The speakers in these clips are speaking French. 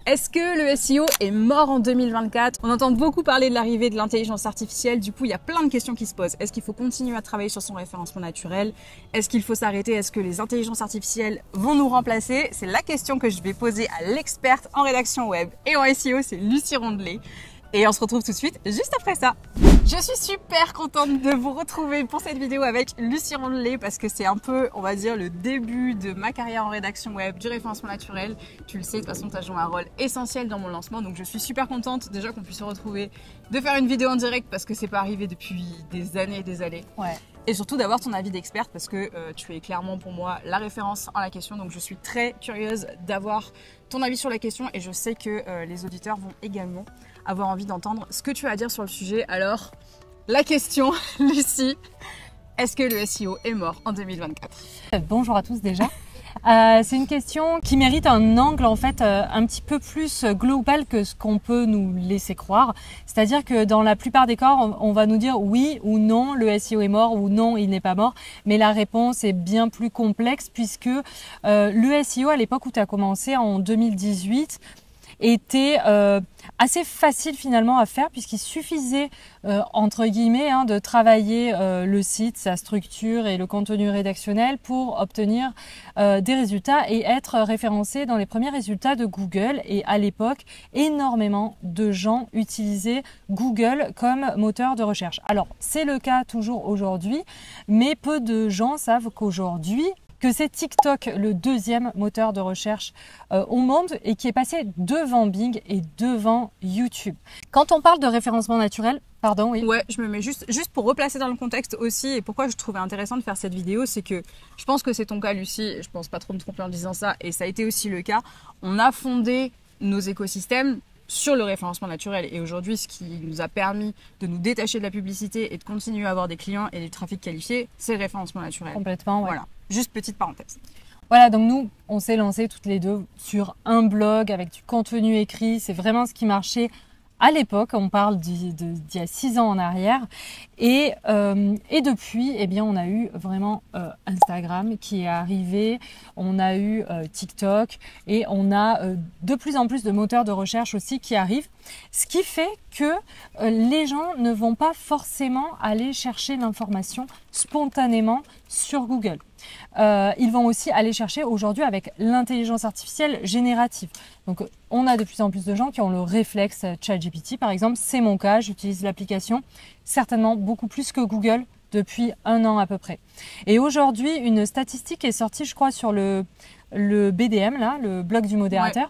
Est-ce que le SEO est mort en 2024? On entend beaucoup parler de l'arrivée de l'intelligence artificielle. Du coup, il y a plein de questions qui se posent. Est-ce qu'il faut continuer à travailler sur son référencement naturel? Est-ce qu'il faut s'arrêter? Est-ce que les intelligences artificielles vont nous remplacer? C'est la question que je vais poser à l'experte en rédaction web et en SEO, c'est Lucie Rondelet. Et on se retrouve tout de suite, juste après ça. Je suis super contente de vous retrouver pour cette vidéo avec Lucie Rondelet parce que c'est un peu, on va dire, le début de ma carrière en rédaction web, du référencement naturel. Tu le sais, de toute façon, tu as joué un rôle essentiel dans mon lancement. Donc je suis super contente déjà qu'on puisse se retrouver, de faire une vidéo en direct parce que c'est pas arrivé depuis des années et des années. Ouais. Et surtout d'avoir ton avis d'experte parce que tu es clairement pour moi la référence en la question. Donc je suis très curieuse d'avoir ton avis sur la question et je sais que les auditeurs vont également avoir envie d'entendre ce que tu as à dire sur le sujet. Alors, la question, Lucie, est-ce que le SEO est mort en 2024? Bonjour à tous déjà. C'est une question qui mérite un angle en fait un petit peu plus global que ce qu'on peut nous laisser croire. C'est-à-dire que dans la plupart des cas, on va nous dire oui ou non, le SEO est mort ou non, il n'est pas mort. Mais la réponse est bien plus complexe puisque le SEO à l'époque où tu as commencé en 2018 était assez facile finalement à faire puisqu'il suffisait entre guillemets de travailler le site, sa structure et le contenu rédactionnel pour obtenir des résultats et être référencé dans les premiers résultats de Google. Et à l'époque, énormément de gens utilisaient Google comme moteur de recherche. Alors c'est le cas toujours aujourd'hui, mais peu de gens savent qu'aujourd'hui, que c'est TikTok, le deuxième moteur de recherche au monde et qui est passé devant Bing et devant YouTube. Quand on parle de référencement naturel, pardon, oui. Ouais, je me mets juste pour replacer dans le contexte aussi et pourquoi je trouvais intéressant de faire cette vidéo, c'est que je pense que c'est ton cas, Lucie, et je pense pas trop me tromper en disant ça, et ça a été aussi le cas. On a fondé nos écosystèmes sur le référencement naturel et aujourd'hui, ce qui nous a permis de nous détacher de la publicité et de continuer à avoir des clients et du trafic qualifié, c'est le référencement naturel. Complètement, ouais. Voilà. Juste petite parenthèse. Voilà, donc nous, on s'est lancés toutes les deux sur un blog avec du contenu écrit. C'est vraiment ce qui marchait à l'époque. On parle d'il y a 6 ans en arrière. Et depuis, eh bien, on a eu vraiment Instagram qui est arrivé. On a eu TikTok et on a de plus en plus de moteurs de recherche aussi qui arrivent. Ce qui fait que les gens ne vont pas forcément aller chercher l'information spontanément sur Google. Ils vont aussi aller chercher aujourd'hui avec l'intelligence artificielle générative. Donc on a de plus en plus de gens qui ont le réflexe ChatGPT par exemple, c'est mon cas, j'utilise l'application certainement beaucoup plus que Google depuis 1 an à peu près. Et aujourd'hui une statistique est sortie je crois sur le BDM, là, le blog du modérateur, ouais,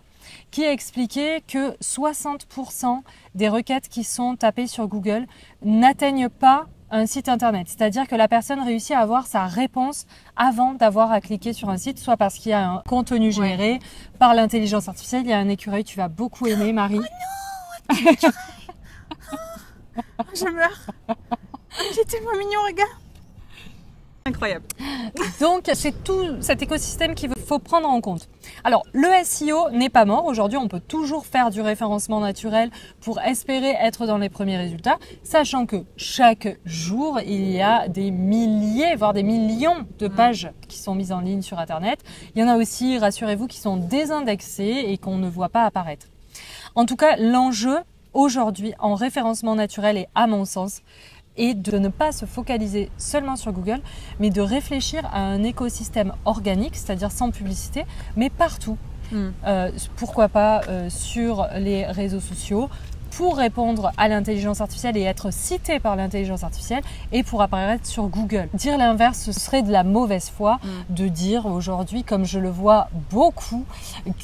qui a expliqué que 60% des requêtes qui sont tapées sur Google n'atteignent pas un site internet. C'est-à-dire que la personne réussit à avoir sa réponse avant d'avoir à cliquer sur un site, soit parce qu'il y a un contenu généré par l'intelligence artificielle. Il y a un écureuil, tu vas beaucoup aimer, Marie. Oh non, écureuil. Je meurs. Il est tellement mignon, regarde. Incroyable. Donc, c'est tout cet écosystème qu'il faut prendre en compte. Alors, le SEO n'est pas mort. Aujourd'hui, on peut toujours faire du référencement naturel pour espérer être dans les premiers résultats, sachant que chaque jour, il y a des milliers, voire des millions de pages qui sont mises en ligne sur Internet. Il y en a aussi, rassurez-vous, qui sont désindexées et qu'on ne voit pas apparaître. En tout cas, l'enjeu aujourd'hui en référencement naturel est, à mon sens, et de ne pas se focaliser seulement sur Google, mais de réfléchir à un écosystème organique, c'est-à-dire sans publicité, mais partout. Pourquoi pas sur les réseaux sociaux, pour répondre à l'intelligence artificielle et être cité par l'intelligence artificielle, et pour apparaître sur Google. Dire l'inverse, ce serait de la mauvaise foi de dire aujourd'hui, comme je le vois beaucoup,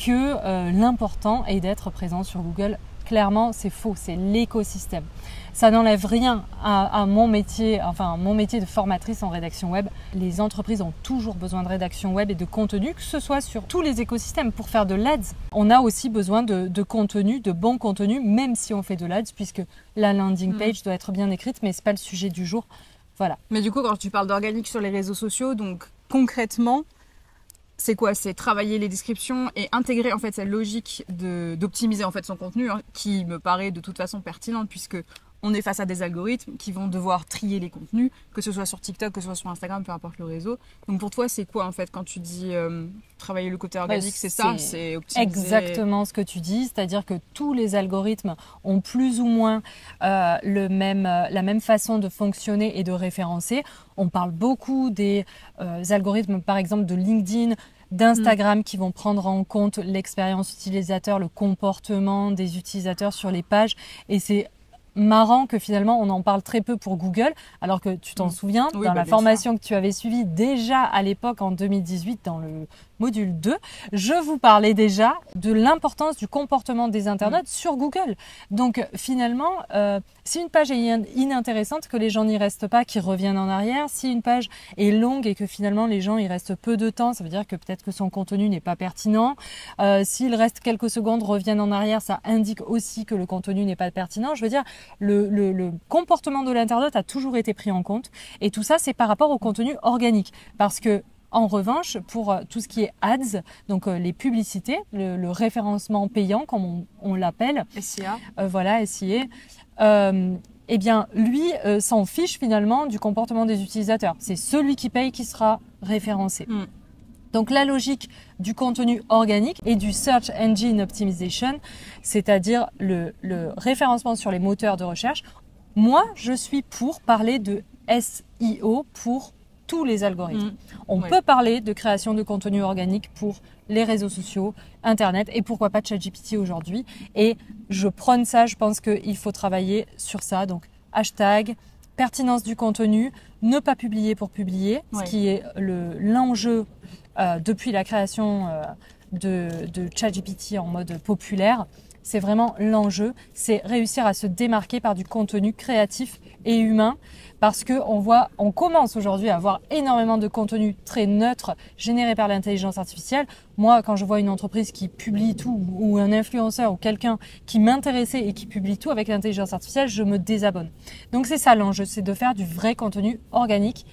que l'important est d'être présent sur Google. Clairement, c'est faux, c'est l'écosystème. Ça n'enlève rien à mon métier, enfin mon métier de formatrice en rédaction web. Les entreprises ont toujours besoin de rédaction web et de contenu, que ce soit sur tous les écosystèmes. Pour faire de l'ADS, on a aussi besoin de contenu, de bon contenu, même si on fait de l'ADS, puisque la landing page doit être bien écrite, mais ce n'est pas le sujet du jour. Voilà. Mais du coup, quand tu parles d'organique sur les réseaux sociaux, donc concrètement, c'est quoi? C'est travailler les descriptions et intégrer en fait cette logique d'optimiser en fait son contenu, qui me paraît de toute façon pertinente puisque on est face à des algorithmes qui vont devoir trier les contenus, que ce soit sur TikTok, que ce soit sur Instagram, peu importe le réseau. Donc pour toi, c'est quoi en fait quand tu dis travailler le côté organique, c'est ça, c'est optimiser. Exactement ce que tu dis, c'est-à-dire que tous les algorithmes ont plus ou moins la même façon de fonctionner et de référencer. On parle beaucoup des algorithmes, par exemple, de LinkedIn, d'Instagram qui vont prendre en compte l'expérience utilisateur, le comportement des utilisateurs sur les pages. Et c'est marrant que finalement on en parle très peu pour Google, alors que tu t'en souviens, dans la formation que tu avais suivie déjà à l'époque en 2018 dans le module 2, je vous parlais déjà de l'importance du comportement des internautes sur Google. Donc finalement, si une page est inintéressante, que les gens n'y restent pas, qu'ils reviennent en arrière. Si une page est longue et que finalement les gens y restent peu de temps, ça veut dire que peut-être que son contenu n'est pas pertinent. S'il reste quelques secondes, reviennent en arrière, ça indique aussi que le contenu n'est pas pertinent. Je veux dire, le comportement de l'internaute a toujours été pris en compte. Et tout ça, c'est par rapport au contenu organique. Parce que en revanche, pour tout ce qui est ads, donc les publicités, le référencement payant, comme on l'appelle, SIA, voilà, SIA, eh bien, lui s'en fiche finalement du comportement des utilisateurs. C'est celui qui paye qui sera référencé. Donc la logique du contenu organique et du Search Engine Optimization, c'est-à-dire le référencement sur les moteurs de recherche, moi, je suis pour parler de SEO pour tous les algorithmes. On peut parler de création de contenu organique pour les réseaux sociaux, Internet et pourquoi pas ChatGPT aujourd'hui. Et je prône ça, je pense qu'il faut travailler sur ça. Donc hashtag, pertinence du contenu, ne pas publier pour publier, ce qui est l'enjeu depuis la création de ChatGPT en mode populaire. C'est vraiment l'enjeu, c'est réussir à se démarquer par du contenu créatif et humain parce que on commence aujourd'hui à avoir énormément de contenu très neutre généré par l'intelligence artificielle. Moi, quand je vois une entreprise qui publie tout ou un influenceur ou quelqu'un qui m'intéressait et qui publie tout avec l'intelligence artificielle, je me désabonne. Donc c'est ça l'enjeu, c'est de faire du vrai contenu organique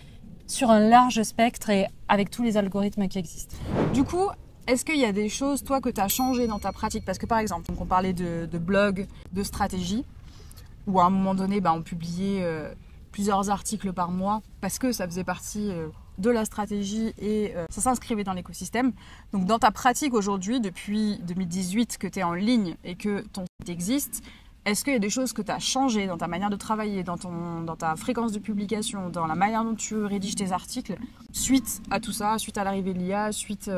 sur un large spectre et avec tous les algorithmes qui existent. Du coup, est-ce qu'il y a des choses, toi, que tu as changé dans ta pratique? Parce que par exemple, donc on parlait de blog, de stratégie, où à un moment donné, on publiait plusieurs articles par mois parce que ça faisait partie de la stratégie et ça s'inscrivait dans l'écosystème. Donc dans ta pratique aujourd'hui, depuis 2018 que tu es en ligne et que ton site existe, est-ce qu'il y a des choses que tu as changées dans ta manière de travailler, dans ta fréquence de publication, dans la manière dont tu rédiges tes articles, suite à tout ça, suite à l'arrivée de l'IA, suite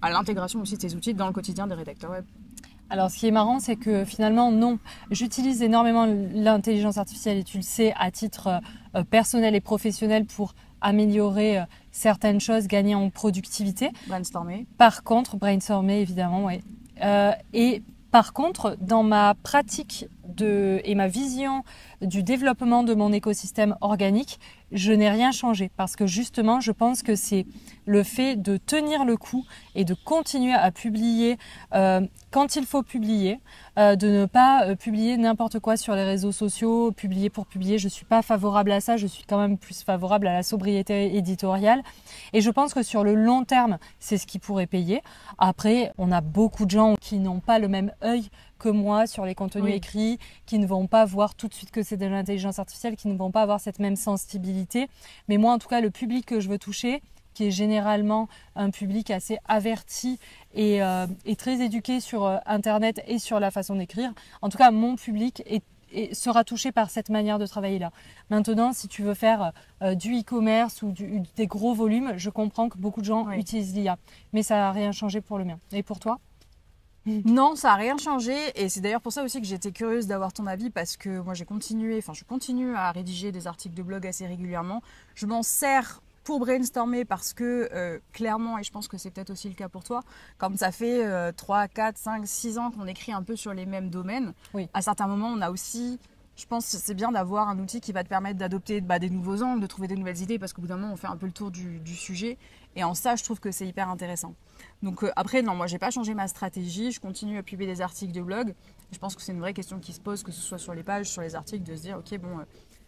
à l'intégration aussi de ces outils dans le quotidien des rédacteurs web? Alors, ce qui est marrant, c'est que finalement, non, j'utilise énormément l'intelligence artificielle et tu le sais, à titre personnel et professionnel pour améliorer certaines choses, gagner en productivité. Brainstormer. Par contre, brainstormer, évidemment, oui. Et par contre, dans ma pratique et ma vision du développement de mon écosystème organique, je n'ai rien changé parce que justement, je pense que c'est le fait de tenir le coup et de continuer à publier quand il faut publier, de ne pas publier n'importe quoi sur les réseaux sociaux, publier pour publier. Je suis pas favorable à ça, je suis quand même plus favorable à la sobriété éditoriale. Et je pense que sur le long terme, c'est ce qui pourrait payer. Après, on a beaucoup de gens qui n'ont pas le même œil que moi sur les contenus écrits, qui ne vont pas voir tout de suite que c'est de l'intelligence artificielle, qui ne vont pas avoir cette même sensibilité. Mais moi, en tout cas, le public que je veux toucher, qui est généralement un public assez averti et très éduqué sur Internet et sur la façon d'écrire. En tout cas, mon public sera touché par cette manière de travailler-là. Maintenant, si tu veux faire du e-commerce ou des gros volumes, je comprends que beaucoup de gens utilisent l'IA. Mais ça n'a rien changé pour le mien. Et pour toi ? Non, ça n'a rien changé et c'est d'ailleurs pour ça aussi que j'étais curieuse d'avoir ton avis parce que moi je continue à rédiger des articles de blog assez régulièrement. Je m'en sers pour brainstormer parce que clairement, et je pense que c'est peut-être aussi le cas pour toi, comme ça fait 3, 4, 5, 6 ans qu'on écrit un peu sur les mêmes domaines, à certains moments on a aussi... Je pense que c'est bien d'avoir un outil qui va te permettre d'adopter des nouveaux angles, de trouver des nouvelles idées parce qu'au bout d'un moment, on fait un peu le tour du sujet. Et en ça, je trouve que c'est hyper intéressant. Donc après, non, moi, j'ai pas changé ma stratégie. Je continue à publier des articles de blog. Je pense que c'est une vraie question qui se pose, que ce soit sur les pages, sur les articles, de se dire, OK, bon,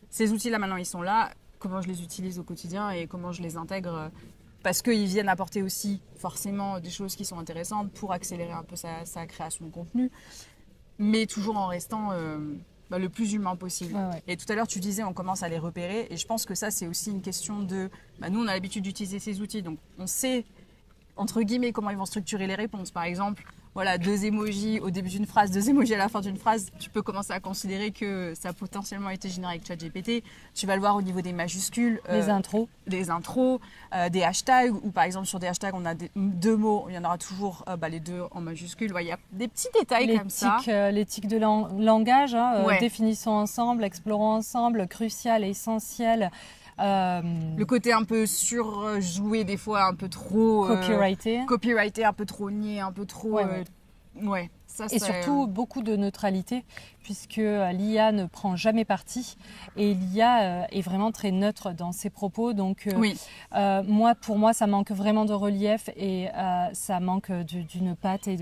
ces outils-là, maintenant, ils sont là. Comment je les utilise au quotidien et comment je les intègre parce qu'ils viennent apporter aussi forcément des choses qui sont intéressantes pour accélérer un peu sa création de contenu. Mais toujours en restant... le plus humain possible. Ouais. Et tout à l'heure, tu disais, on commence à les repérer. Et je pense que ça, c'est aussi une question de... nous, on a l'habitude d'utiliser ces outils. Donc, on sait, entre guillemets, comment ils vont structurer les réponses. Par exemple, voilà, 2 emojis au début d'une phrase, 2 emojis à la fin d'une phrase. Tu peux commencer à considérer que ça a potentiellement été généré avec ChatGPT. Tu vas le voir au niveau des majuscules. Les intros. Des intros, des hashtags. Ou par exemple, sur des hashtags, on a 2 mots. Il y en aura toujours les 2 en majuscules. Il y a des petits détails comme ça. Les tics de langage, Ouais. définissons ensemble, explorons ensemble, crucial, essentiel. Le côté un peu surjoué, des fois un peu trop copyrighté, un peu trop niais, un peu trop ça, et surtout beaucoup de neutralité, puisque l'IA ne prend jamais parti et l'IA est vraiment très neutre dans ses propos. Donc pour moi ça manque vraiment de relief et ça manque d'une patte et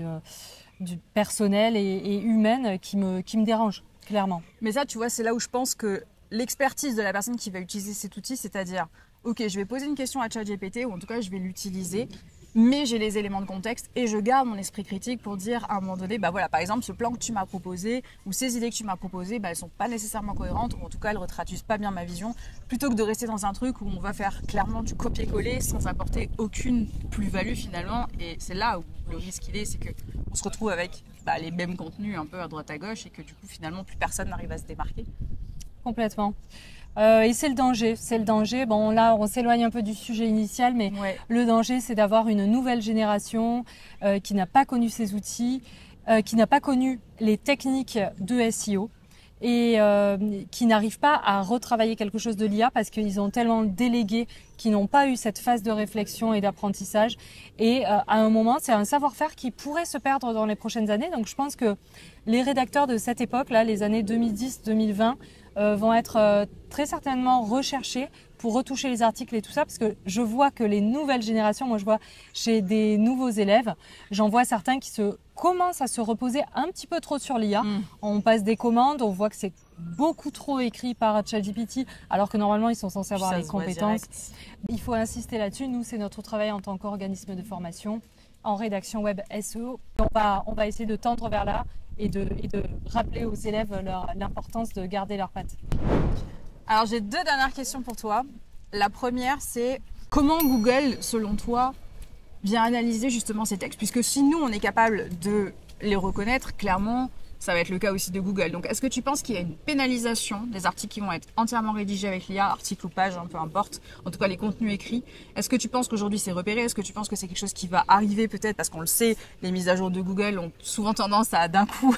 du personnel et humaine qui me dérange clairement. Mais ça, tu vois, c'est là où je pense que l'expertise de la personne qui va utiliser cet outil, c'est-à-dire, ok, je vais poser une question à ChatGPT, ou en tout cas, je vais l'utiliser, mais j'ai les éléments de contexte et je garde mon esprit critique pour dire à un moment donné, par exemple, ce plan que tu m'as proposé ou ces idées que tu m'as proposées, elles sont pas nécessairement cohérentes ou en tout cas, elles retraduisent pas bien ma vision, plutôt que de rester dans un truc où on va faire clairement du copier-coller sans apporter aucune plus-value finalement. Et c'est là où le risque c'est qu'on se retrouve avec les mêmes contenus un peu à droite à gauche et que du coup, finalement, plus personne n'arrive à se démarquer. Complètement. Et c'est le danger. Bon, là, on s'éloigne un peu du sujet initial, mais le danger, c'est d'avoir une nouvelle génération qui n'a pas connu ces outils, qui n'a pas connu les techniques de SEO et qui n'arrive pas à retravailler quelque chose de l'IA parce qu'ils ont tellement délégué qu'ils n'ont pas eu cette phase de réflexion et d'apprentissage. Et à un moment, c'est un savoir-faire qui pourrait se perdre dans les prochaines années. Donc, je pense que les rédacteurs de cette époque-là, les années 2010-2020, vont être très certainement recherchés pour retoucher les articles et tout ça, parce que je vois que les nouvelles générations, moi je vois chez des nouveaux élèves, j'en vois certains qui commencent à se reposer un petit peu trop sur l'IA. On passe des commandes, on voit que c'est beaucoup trop écrit par ChatGPT, alors que normalement ils sont censés avoir les compétences. Il faut insister là-dessus. Nous, c'est notre travail en tant qu'organisme de formation en rédaction web SEO. On va essayer de tendre vers là et de rappeler aux élèves l'importance de garder leurs pattes. Alors, j'ai 2 dernières questions pour toi. La première, c'est comment Google, selon toi, vient analyser justement ces textes? Puisque si nous, on est capable de les reconnaître, clairement, ça va être le cas aussi de Google. Donc, est-ce que tu penses qu'il y a une pénalisation des articles qui vont être entièrement rédigés avec l'IA, articles ou pages, peu importe, en tout cas les contenus écrits? Est-ce que tu penses qu'aujourd'hui c'est repéré? Est-ce que tu penses que c'est quelque chose qui va arriver peut-être? Parce qu'on le sait, les mises à jour de Google ont souvent tendance à d'un coup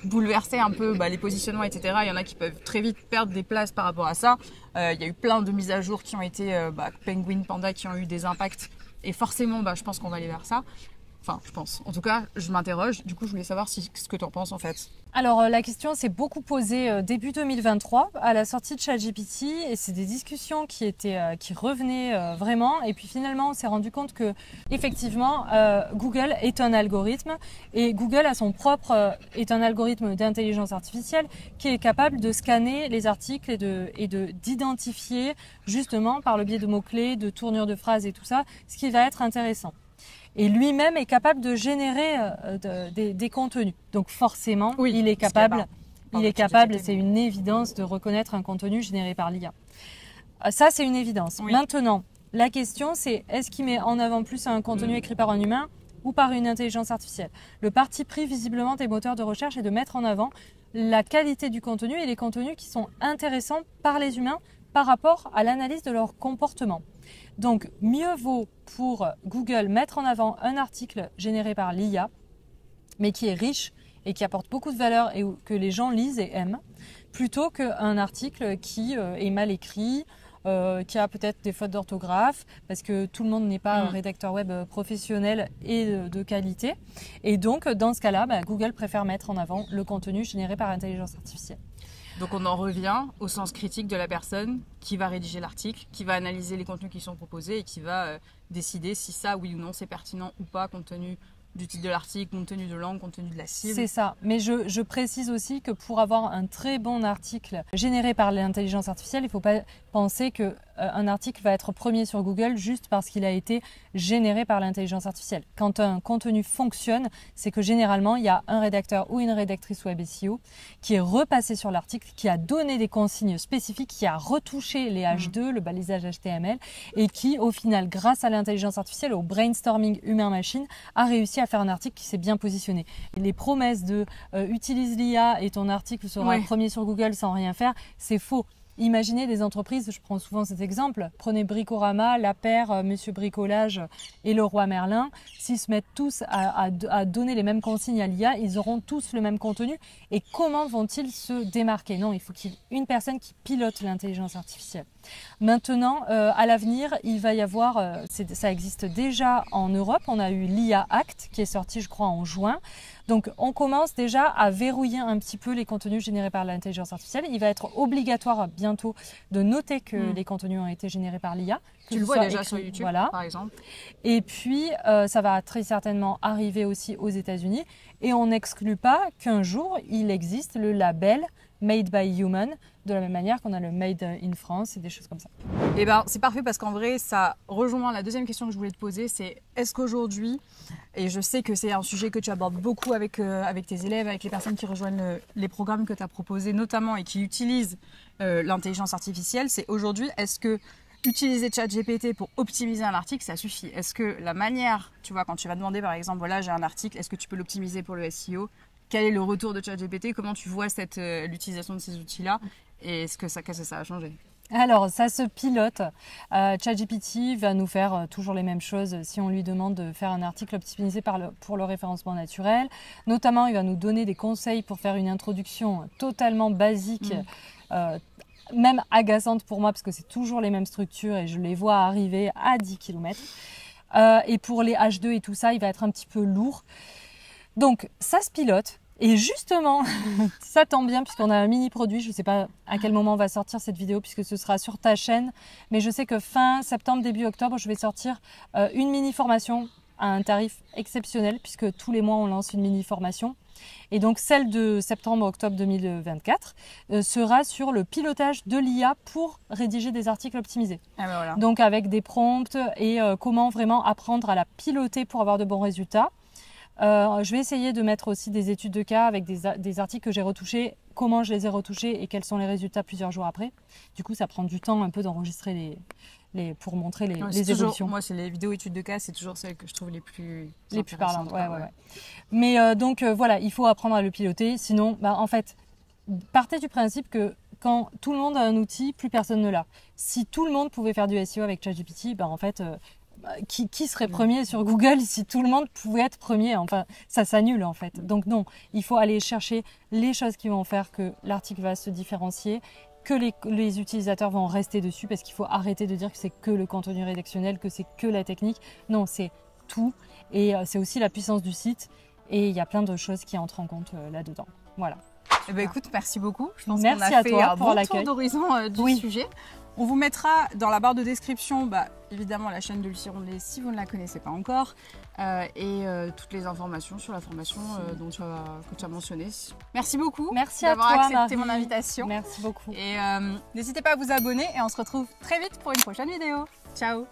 bouleverser un peu les positionnements, etc. Il y en a qui peuvent très vite perdre des places par rapport à ça. Il y a eu plein de mises à jour qui ont été Penguin, Panda, qui ont eu des impacts. Et forcément, je pense qu'on va aller vers ça. Enfin, je pense. En tout cas, je m'interroge. Du coup, je voulais savoir ce que tu en penses en fait. Alors, la question s'est beaucoup posée début 2023 à la sortie de ChatGPT et c'est des discussions qui revenaient vraiment. Et puis finalement, on s'est rendu compte que effectivement, Google est un algorithme et Google est un algorithme d'intelligence artificielle qui est capable de scanner les articles et d'identifier justement par le biais de mots-clés, de tournures de phrases et tout ça, ce qui va être intéressant. Et lui-même est capable de générer des contenus. Donc forcément, il est capable, c'est une évidence de reconnaître un contenu généré par l'IA. Ça, c'est une évidence. Oui. Maintenant, la question, c'est est-ce qu'il met en avant plus un contenu écrit par un humain ou par une intelligence artificielle? Le parti pris visiblement des moteurs de recherche est de mettre en avant la qualité du contenu et les contenus qui sont intéressants par les humains par rapport à l'analyse de leur comportement. Donc, mieux vaut pour Google mettre en avant un article généré par l'IA, mais qui est riche et qui apporte beaucoup de valeur et que les gens lisent et aiment, plutôt qu'un article qui est mal écrit, qui a peut-être des fautes d'orthographe, parce que tout le monde n'est pas rédacteur web professionnel et de qualité. Et donc, dans ce cas-là, Google préfère mettre en avant le contenu généré par intelligence artificielle. Donc on en revient au sens critique de la personne qui va rédiger l'article, qui va analyser les contenus qui sont proposés et qui va décider si ça, oui ou non, c'est pertinent ou pas compte tenu du titre de l'article, compte tenu de l'angle, compte tenu de la cible. C'est ça. Mais je précise aussi que pour avoir un très bon article généré par l'intelligence artificielle, il ne faut pas penser que un article va être premier sur Google juste parce qu'il a été généré par l'intelligence artificielle. Quand un contenu fonctionne, c'est que généralement, il y a un rédacteur ou une rédactrice web SEO qui est repassé sur l'article, qui a donné des consignes spécifiques, qui a retouché les H2, le balisage HTML, et qui, au final, grâce à l'intelligence artificielle, au brainstorming humain-machine, a réussi à faire un article qui s'est bien positionné. Et les promesses de utilise l'IA et ton article sera premier sur Google sans rien faire, c'est faux. Imaginez des entreprises, je prends souvent cet exemple, prenez Bricorama, La Paire, Monsieur Bricolage et Leroy Merlin, s'ils se mettent tous à donner les mêmes consignes à l'IA, ils auront tous le même contenu. Et comment vont-ils se démarquer? Non, il faut qu'il y ait une personne qui pilote l'intelligence artificielle. Maintenant, à l'avenir, il va y avoir, ça existe déjà en Europe, on a eu l'IA Act qui est sorti je crois en juin. Donc on commence déjà à verrouiller un petit peu les contenus générés par l'intelligence artificielle. Il va être obligatoire bientôt de noter que les contenus ont été générés par l'IA. Tu le vois déjà sur YouTube, voilà, par exemple. Et puis ça va très certainement arriver aussi aux États-Unis. Et on n'exclut pas qu'un jour il existe le label Made by Human, de la même manière qu'on a le Made in France et des choses comme ça. Et ben c'est parfait parce qu'en vrai ça rejoint la deuxième question que je voulais te poser, c'est est-ce qu'aujourd'hui, et je sais que c'est un sujet que tu abordes beaucoup avec tes élèves, avec les personnes qui rejoignent les programmes que tu as proposés notamment et qui utilisent l'intelligence artificielle, c'est aujourd'hui est-ce que utiliser ChatGPT pour optimiser un article, ça suffit? Est-ce que la manière, tu vois, quand tu vas demander par exemple, voilà j'ai un article, est-ce que tu peux l'optimiser pour le SEO? Quel est le retour de ChatGPT? Comment tu vois l'utilisation de ces outils-là? Et qu'est-ce que ça a changé? Alors, ça se pilote. ChatGPT va nous faire toujours les mêmes choses si on lui demande de faire un article optimisé pour le référencement naturel. Notamment, il va nous donner des conseils pour faire une introduction totalement basique, même agaçante pour moi parce que c'est toujours les mêmes structures et je les vois arriver à 10 km. Et pour les H2 et tout ça, il va être un petit peu lourd. Donc, ça se pilote. Et justement, ça tombe bien puisqu'on a un mini produit. Je ne sais pas à quel moment on va sortir cette vidéo puisque ce sera sur ta chaîne. Mais je sais que fin septembre, début octobre, je vais sortir une mini formation à un tarif exceptionnel puisque tous les mois, on lance une mini formation. Et donc, celle de septembre-octobre 2024 sera sur le pilotage de l'IA pour rédiger des articles optimisés. Ah ben voilà. Donc, avec des prompts et comment vraiment apprendre à la piloter pour avoir de bons résultats. Je vais essayer de mettre aussi des études de cas avec des articles que j'ai retouchés, comment je les ai retouchés et quels sont les résultats plusieurs jours après. Du coup, ça prend du temps un peu d'enregistrer pour montrer les évolutions. Moi, c'est les vidéos études de cas, c'est toujours celles que je trouve les plus parlantes. Ouais. Mais donc voilà, il faut apprendre à le piloter. Sinon, en fait, partez du principe que quand tout le monde a un outil, plus personne ne l'a. Si tout le monde pouvait faire du SEO avec ChatGPT, en fait... Qui serait premier sur Google si tout le monde pouvait être premier? Enfin, ça s'annule en fait. Donc non, il faut aller chercher les choses qui vont faire que l'article va se différencier, que les utilisateurs vont rester dessus parce qu'il faut arrêter de dire que c'est que le contenu rédactionnel, que c'est que la technique. Non, c'est tout et c'est aussi la puissance du site et il y a plein de choses qui entrent en compte là-dedans. Voilà. Eh ben, écoute, merci beaucoup. Je pense merci qu'on a à fait toi un pour bon l'accueil. tour d'horizon du sujet. On vous mettra dans la barre de description, évidemment, la chaîne de Lucie Rondelet si vous ne la connaissez pas encore, et toutes les informations sur la formation que tu as mentionnée. Merci beaucoup d'avoir accepté mon invitation. Merci beaucoup. Et n'hésitez pas à vous abonner et on se retrouve très vite pour une prochaine vidéo. Ciao!